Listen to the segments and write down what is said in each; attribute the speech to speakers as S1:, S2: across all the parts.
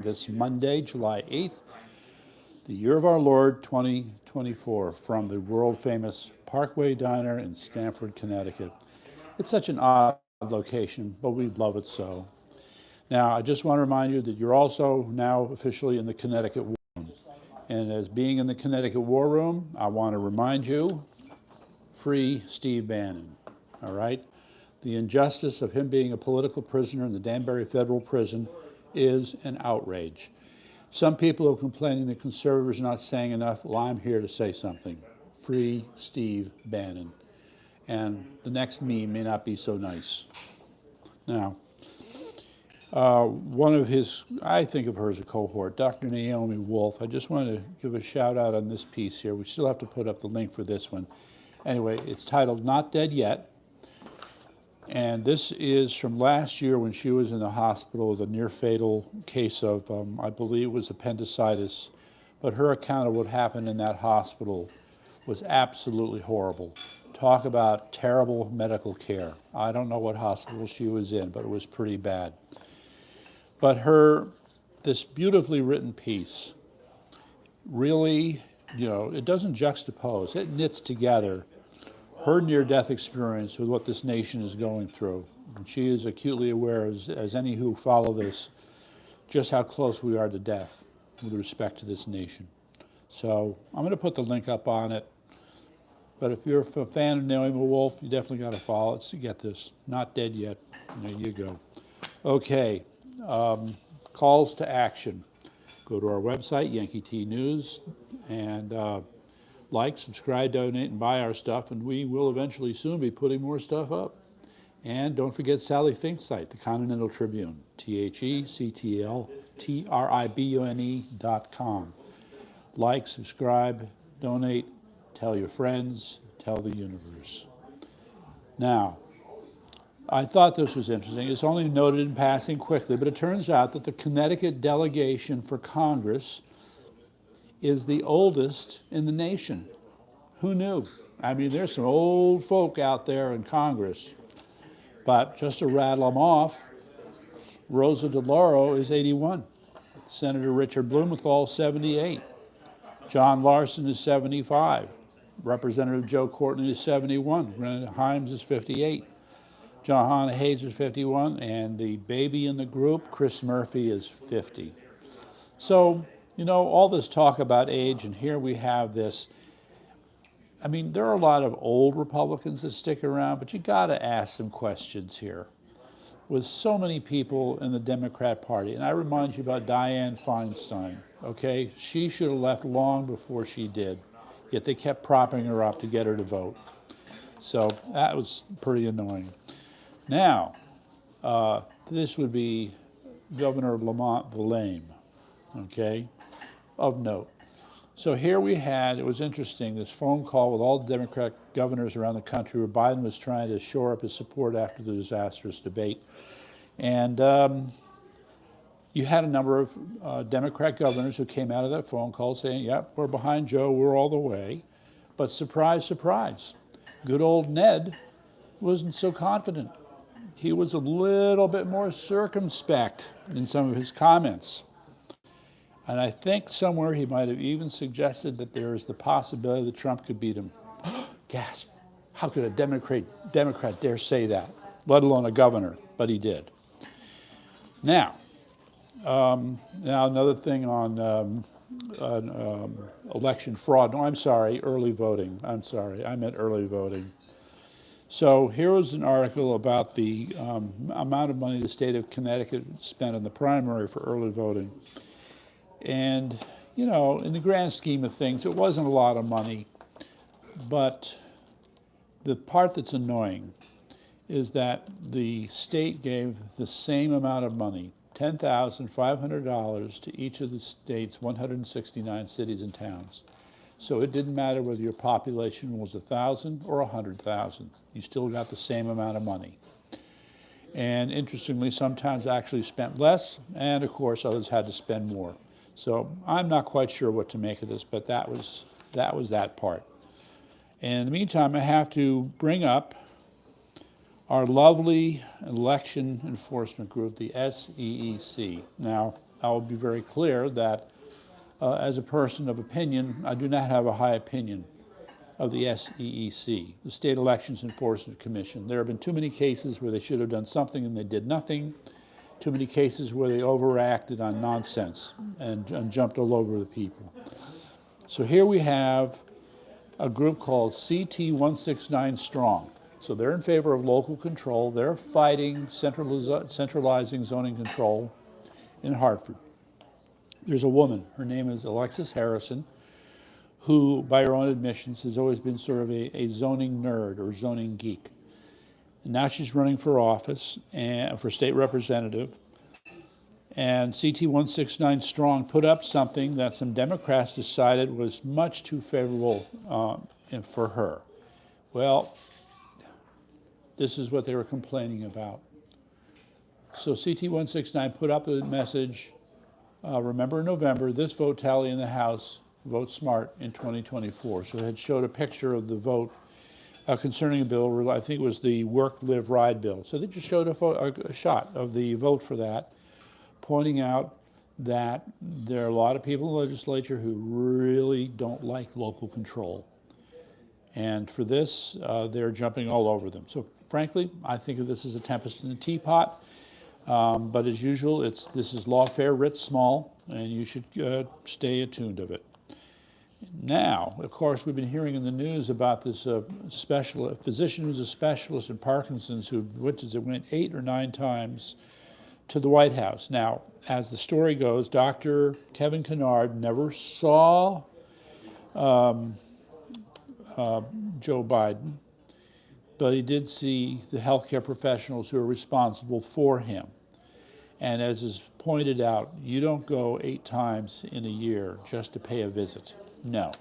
S1: this Monday, July 8th, the year of our Lord 2024, from the world-famous Parkway Diner in Stamford, Connecticut. It's such an odd location, but we love it so. Now, I just want to remind you that you're also now officially in the Connecticut War Room. And as being in the Connecticut War Room, I want to remind you, free Steve Bannon, all right? The injustice of him being a political prisoner in the Danbury Federal Prison is an outrage. Some people are complaining that conservatives are not saying enough. Well, I'm here to say something. Free Steve Bannon. And the next meme may not be so nice. Now, one of his, I think of her as a cohort, Dr. Naomi Wolf. I just want to give a shout out on this piece here. We still have to put up the link for this one. Anyway, it's titled Not Dead Yet. And this is from last year when she was in the hospital with a near-fatal case of, I believe it was appendicitis. But her account of what happened in that hospital was absolutely horrible. Talk about terrible medical care. I don't know what hospital she was in, but it was pretty bad. But this beautifully written piece really, it doesn't juxtapose. It knits together her near-death experience with what this nation is going through. And she is acutely aware, as any who follow this, just how close we are to death with respect to this nation. So I'm going to put the link up on it. But if you're a fan of Naomi Wolf, you definitely got to follow it to get this. Not dead yet. There you go. Okay, calls to action. Go to our website, Yankee T News, and like, subscribe, donate, and buy our stuff, and we will eventually soon be putting more stuff up. And don't forget Sally Fink's site, the Continental Tribune, TheContribune.com. Like, subscribe, donate, tell your friends, tell the universe. Now, I thought this was interesting. It's only noted in passing quickly, but it turns out that the Connecticut delegation for Congress is the oldest in the nation. Who knew? I mean, there's some old folk out there in Congress. But just to rattle them off, Rosa DeLauro is 81. Senator Richard Blumenthal, 78. John Larson is 75. Representative Joe Courtney is 71. Rena Himes is 58. Johanna Hayes is 51. And the baby in the group, Chris Murphy, is 50. So, all this talk about age, and here we have this. I mean, there are a lot of old Republicans that stick around, but you got to ask some questions here. With so many people in the Democrat Party, and I remind you about Dianne Feinstein, okay? She should have left long before she did, yet they kept propping her up to get her to vote. So that was pretty annoying. Now, this would be Governor Lamont the Lame, okay? Of note. So here we had, it was interesting, this phone call with all the Democrat governors around the country where Biden was trying to shore up his support after the disastrous debate. And you had a number of Democrat governors who came out of that phone call saying, yep, we're behind Joe, we're all the way. But surprise, surprise, good old Ned wasn't so confident. He was a little bit more circumspect in some of his comments. And I think somewhere he might have even suggested that there is the possibility that Trump could beat him. Gasp. How could a Democrat dare say that, let alone a governor? But he did. Now another thing on election fraud. No, I'm sorry, early voting. I'm sorry, I meant early voting. So here was an article about the amount of money the state of Connecticut spent on the primary for early voting. And, in the grand scheme of things, it wasn't a lot of money. But the part that's annoying is that the state gave the same amount of money, $10,500 to each of the state's 169 cities and towns. So it didn't matter whether your population was 1,000 or 100,000. You still got the same amount of money. And interestingly, some towns actually spent less, and of course others had to spend more. So I'm not quite sure what to make of this, but that was that part. And in the meantime, I have to bring up our lovely election enforcement group, the SEEC. Now, I'll be very clear that as a person of opinion, I do not have a high opinion of the SEEC, the State Elections Enforcement Commission. There have been too many cases where they should have done something and they did nothing, too many cases where they overacted on nonsense and jumped all over the people. So here we have a group called CT 169 Strong. So they're in favor of local control. They're fighting centralizing zoning control in Hartford. There's a woman, her name is Alexis Harrison, who, by her own admissions, has always been sort of a zoning nerd or zoning geek. And now she's running for office and for state representative. And CT 169 Strong put up something that some Democrats decided was much too favorable for her. Well, this is what they were complaining about. So CT 169 put up a message, remember in November, this vote tally in the House, vote smart in 2024. So it had showed a picture of the vote concerning a bill, I think it was the Work, Live, Ride bill. So they just showed a shot of the vote for that, pointing out that there are a lot of people in the legislature who really don't like local control. And for this, they're jumping all over them. So frankly, I think of this as a tempest in a teapot. But as usual, this is lawfare writ small, and you should stay attuned of it. Now, of course, we've been hearing in the news about this physician who's a specialist in Parkinson's who went 8 or 9 times to the White House. Now, as the story goes, Dr. Kevin Kennard never saw Joe Biden, but he did see the healthcare professionals who are responsible for him. And as is pointed out, you don't go 8 times in a year just to pay a visit. No,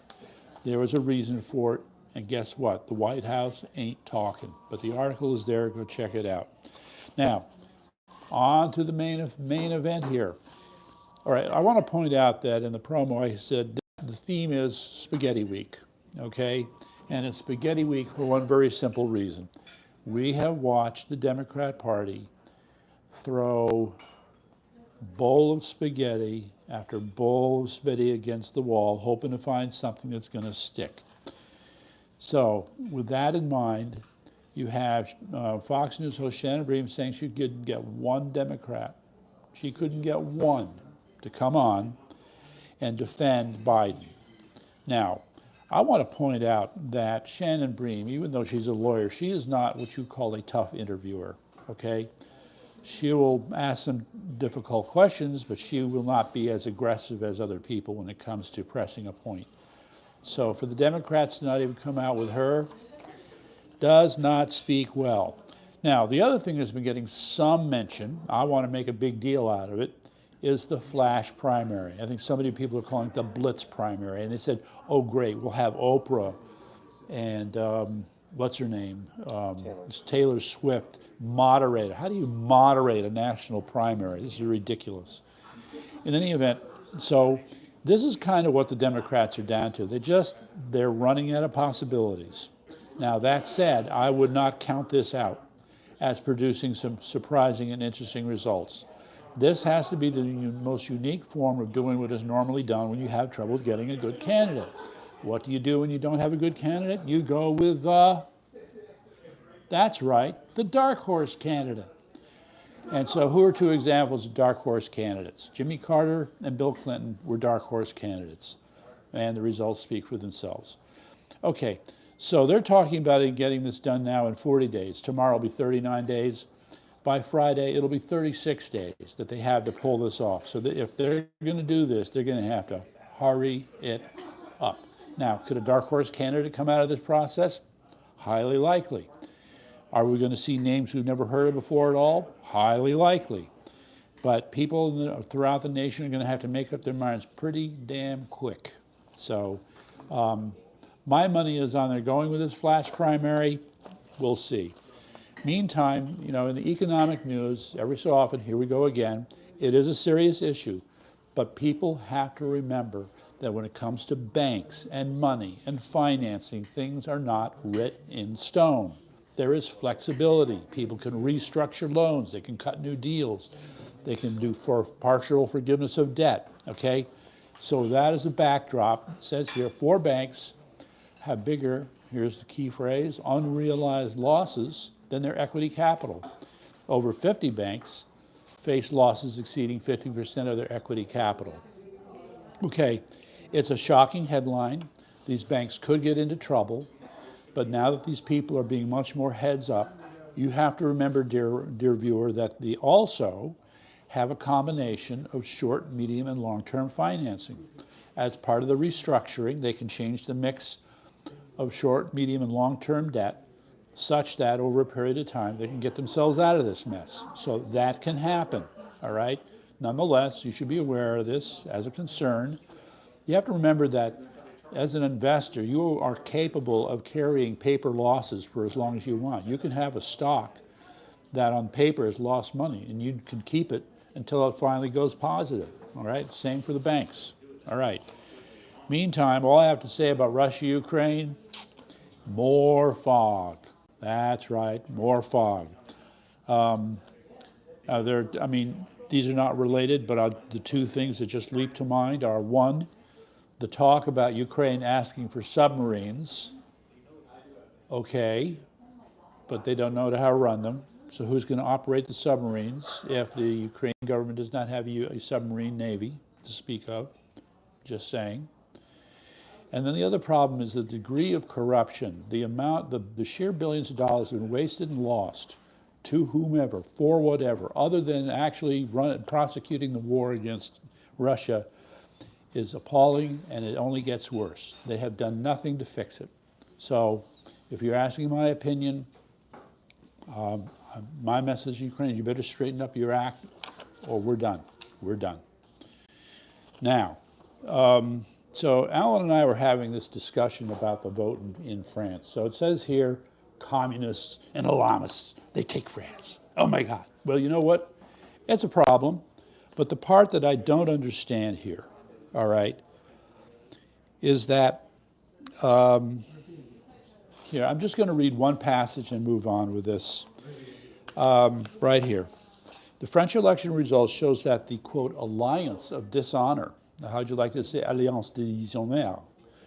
S1: there was a reason for it, and guess what? The White House ain't talking, but the article is there, go check it out. Now, on to the main event here. All right, I want to point out that in the promo I said the theme is Spaghetti Week, okay? And it's Spaghetti Week for one very simple reason. We have watched the Democrat Party throw bowl of spaghetti after bowl of spaghetti against the wall, hoping to find something that's going to stick. So with that in mind, you have Fox News host Shannon BREAM saying she couldn't get one Democrat. She couldn't get one to come on and defend Biden. Now, I want to point out that Shannon BREAM, even though she's a lawyer, she is not what you call a tough interviewer, okay? She will ask some difficult questions, but she will not be as aggressive as other people when it comes to pressing a point. So for the Democrats to not even come out with her does not speak well. Now, the other thing that's been getting some mention, I want to make a big deal out of it, is the flash primary. I think so many people are calling it the Blitz primary. And they said, oh, great, we'll have Oprah and what's her name? Taylor Swift, moderator. How do you moderate a national primary? This is ridiculous. In any event, so this is kind of what the Democrats are down to. They're running out of possibilities. Now, that said, I would not count this out as producing some surprising and interesting results. This has to be the most unique form of doing what is normally done when you have trouble getting a good candidate. What do you do when you don't have a good candidate? You go with that's right, the dark horse candidate. And so who are 2 examples of dark horse candidates? Jimmy Carter and Bill Clinton were dark horse candidates, and the results speak for themselves. Okay, so they're talking about getting this done now in 40 days. Tomorrow will be 39 days. By Friday, it'll be 36 days that they have to pull this off. So that if they're going to do this, they're going to have to hurry it up. Now, could a dark horse candidate come out of this process? Highly likely. Are we going to see names we've never heard of before at all? Highly likely. But people throughout the nation are going to have to make up their minds pretty damn quick. So my money is on they're going with this flash primary. We'll see. Meantime, you know, in the economic news, every so often, here we go again, it is a serious issue. But people have to remember that when it comes to banks and money and financing, things are not written in stone. There is flexibility. People can restructure loans. They can cut new deals. They can do for partial forgiveness of debt, okay? So that is a backdrop. It says here, 4 banks have bigger, here's the key phrase, unrealized losses than their equity capital. Over 50 banks face losses exceeding 50% of their equity capital. Okay, it's a shocking headline. These banks could get into trouble, but now that these people are being much more heads up, you have to remember, dear viewer, that they also have a combination of short, medium, and long-term financing. As part of the restructuring, they can change the mix of short, medium, and long-term debt such that over a period of time they can get themselves out of this mess. So that can happen, all right? Nonetheless, you should be aware of this as a concern. You have to remember that as an investor, you are capable of carrying paper losses for as long as you want. You can have a stock that on paper has lost money and you can keep it until it finally goes positive, all right? Same for the banks, all right? Meantime, all I have to say about Russia, Ukraine, more fog. That's right, more fog. These are not related, but the 2 things that just leap to mind are, 1, the talk about Ukraine asking for submarines, okay, but they don't know how to run them. So who's going to operate the submarines if the Ukrainian government does not have a submarine navy to speak of? Just saying. And then the other problem is the degree of corruption, the sheer billions of dollars have been wasted and lost to whomever, for whatever, other than actually prosecuting the war against Russia, is appalling, and it only gets worse. They have done nothing to fix it. So if you're asking my opinion, my message to Ukraine is you better straighten up your act or we're done. We're done. Now, so Alan and I were having this discussion about the vote in France. So it says here, communists and Islamists, they take France. Oh my God. Well, you know what? It's a problem. But the part that I don't understand here, all right, is that, here, I'm just going to read one passage and move on with this. Right here. The French election results shows that the, quote, alliance of dishonor, how'd you like to say alliance de dishonor,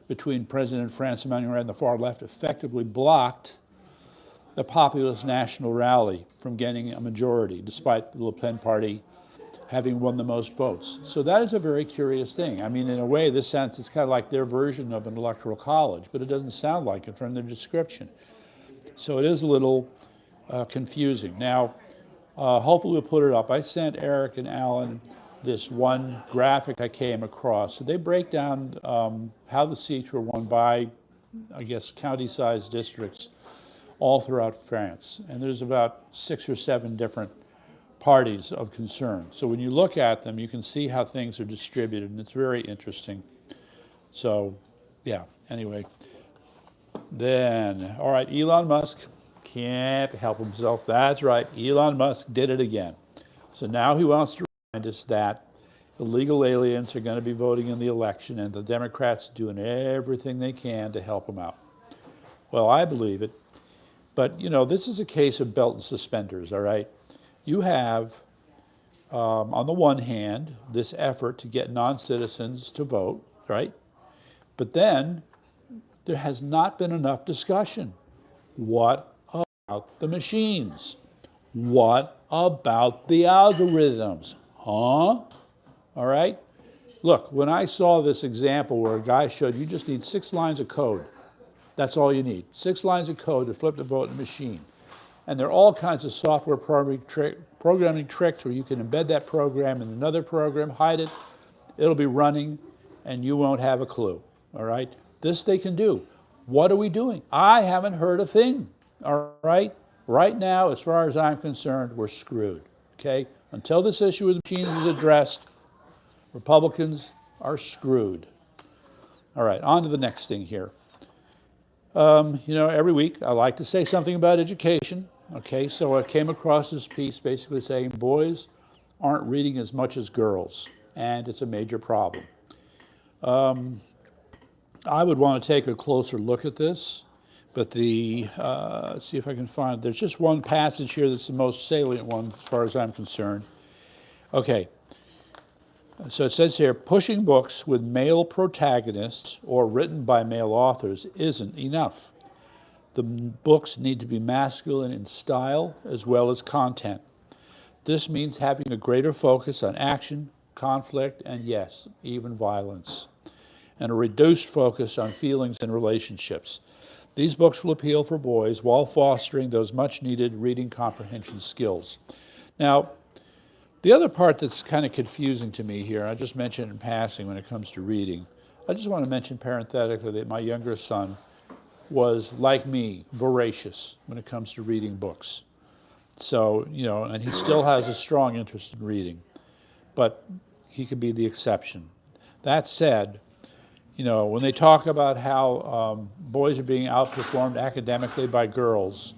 S1: between President France Emmanuel and the far left effectively blocked the populist national rally from getting a majority, despite the Le Pen party having won the most votes. So that is a very curious thing. I mean, in a way, this sense, it's kind of like their version of an electoral college, but it doesn't sound like it from their description. So it is a little confusing. Now, hopefully we'll put it up. I sent Eric and Alan this one graphic I came across. So they break down how the seats were won by, I guess, county-sized districts all throughout France. And there's about 6 or 7 different parties of concern. So when you look at them, you can see how things are distributed, and it's very interesting. So, yeah, anyway. Then, all right, Elon Musk can't help himself. That's right, Elon Musk did it again. So now he wants to remind us that illegal aliens are going to be voting in the election, and the Democrats are doing everything they can to help them out. Well, I believe it. But, you know, this is a case of belt and suspenders, all right? You have, on the one hand, this effort to get non-citizens to vote, right? But then there has not been enough discussion. What about the machines? What about the algorithms? Huh? All right? Look, when I saw this example where a guy showed you just need 6 lines of code, that's all you need. 6 lines of code to flip the vote in a machine. And there are all kinds of software programming tricks where you can embed that program in another program, hide it, it'll be running, and you won't have a clue, all right? This they can do. What are we doing? I haven't heard a thing, all right? Right now, as far as I'm concerned, we're screwed, okay? Until this issue with machines is addressed, Republicans are screwed. All right, on to the next thing here. You know, every week I like to say something about education. Okay, so I came across this piece basically saying boys aren't reading as much as girls, and it's a major problem. I would want to take a closer look at this, but let's see if I can find, there's just one passage here that's the most salient one as far as I'm concerned. Okay, so it says here, pushing books with male protagonists or written by male authors isn't enough. The books need to be masculine in style as well as content. This means having a greater focus on action, conflict, and yes, even violence, and a reduced focus on feelings and relationships. These books will appeal for boys while fostering those much needed reading comprehension skills. Now, the other part that's kind of confusing to me here, I just mentioned in passing when it comes to reading, I just want to mention parenthetically that my younger son was, like me, voracious when it comes to reading books. So, you know, and he still has a strong interest in reading, but he could be the exception. That said, you know, when they talk about how boys are being outperformed academically by girls,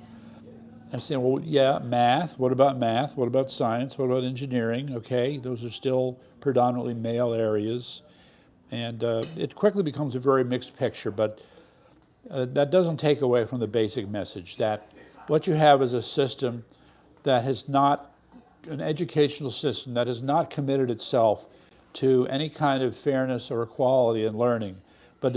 S1: I'm saying, well, yeah, math. What about math? What about science? What about engineering? Okay, those are still predominantly male areas. And it quickly becomes a very mixed picture, but that doesn't take away from the basic message that what you have is a system that has not, an educational system that has not committed itself to any kind of fairness or equality in learning, but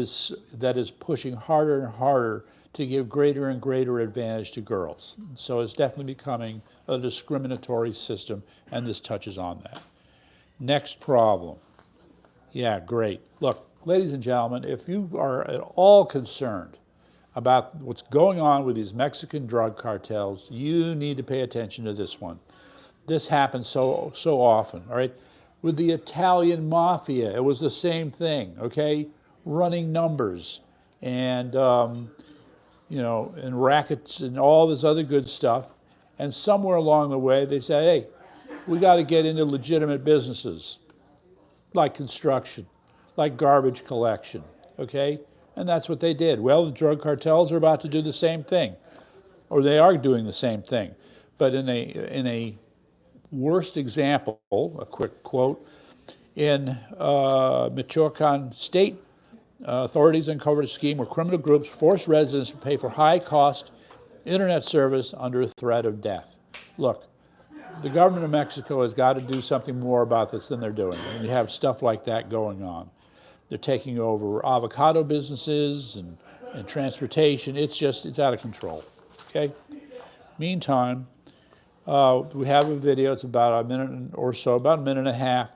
S1: that is pushing harder and harder to give greater and greater advantage to girls. So it's definitely becoming a discriminatory system, and this touches on that. Next problem. Yeah, great. Look, ladies and gentlemen, if you are at all concerned about what's going on with these Mexican drug cartels, you need to pay attention to this one. This happens so often, all right? With the Italian mafia, it was the same thing, okay? Running numbers and you know, and rackets and all this other good stuff. And somewhere along the way, they say, hey, we got to get into legitimate businesses, like construction, like garbage collection, okay? And that's what they did. Well, the drug cartels are about to do the same thing, or they are doing the same thing. But in a worst example, a quick quote, in Michoacan State, authorities uncovered a scheme where criminal groups forced residents to pay for high-cost internet service under threat of death. Look, the government of Mexico has got to do something more about this than they're doing. And you have stuff like that going on. They're taking over avocado businesses and transportation. It's out of control, okay? Meantime, we have a video. It's about a minute or so, about a minute and a half.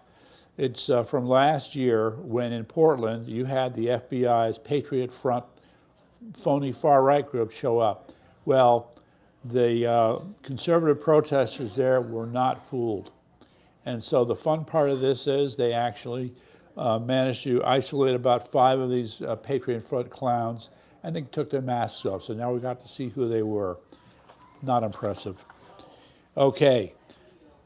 S1: It's from last year when in Portland you had the FBI's Patriot Front phony far-right group show up. Well, the conservative protesters there were not fooled. And so the fun part of this is they actually managed to isolate about 5 of these Patriot Front clowns, and they took their masks off. So now we got to see who they were. Not impressive. Okay,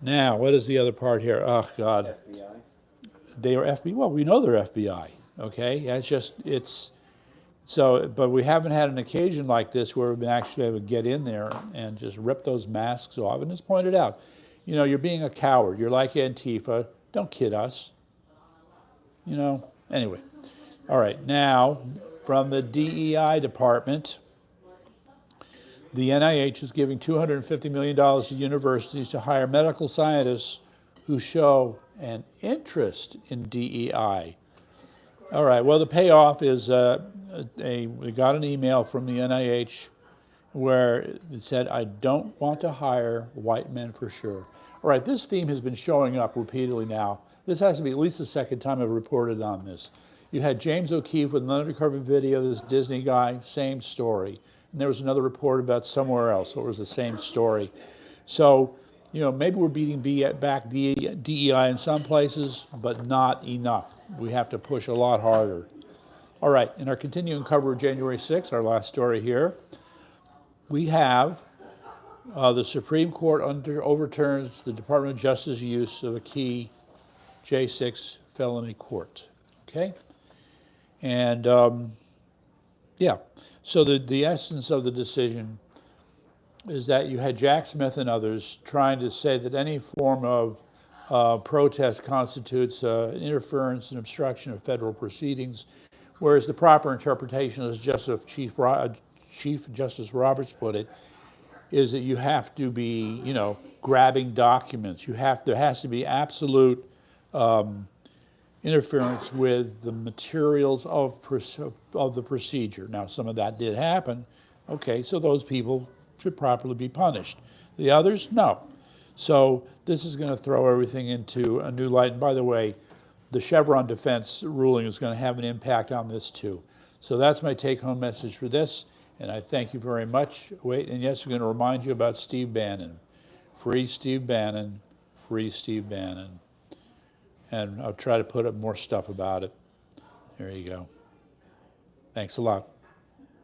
S1: now what is the other part here? Oh, God.
S2: FBI.
S1: They are FBI. Well, we know they're FBI, okay? But we haven't had an occasion like this where we've been actually able to get in there and just rip those masks off. And it's pointed out, you know, you're being a coward. You're like Antifa. Don't kid us. You know, anyway. All right, now from the DEI department, the NIH is giving $250 million to universities to hire medical scientists who show an interest in DEI. All right, well, the payoff is we got an email from the NIH where it said, I don't want to hire white men for sure. All right, this theme has been showing up repeatedly now. This has to be at least the second time I've reported on this. You had James O'Keefe with an undercover video, this Disney guy, same story. And there was another report about somewhere else, so it was the same story. So, you know, maybe we're beating back DEI in some places, but not enough. We have to push a lot harder. All right, in our continuing cover of January 6th, our last story here, we have the Supreme Court overturns the Department of Justice use of a key J6 felony court, okay? And yeah, so the essence of the decision is that you had Jack Smith and others trying to say that any form of protest constitutes interference and obstruction of federal proceedings, whereas the proper interpretation, as Chief Justice Roberts put it, is that you have to be, you know, grabbing documents. There has to be absolute interference with the materials of the procedure. Now, some of that did happen. Okay, so those people should properly be punished. The others, no. So this is going to throw everything into a new light. And by the way, the Chevron defense ruling is going to have an impact on this too. So that's my take-home message for this, and I thank you very much. Wait, and yes, I'm going to remind you about Steve Bannon. Free Steve Bannon, free Steve Bannon. And I'll try to put up more stuff about it. There you go. Thanks a lot.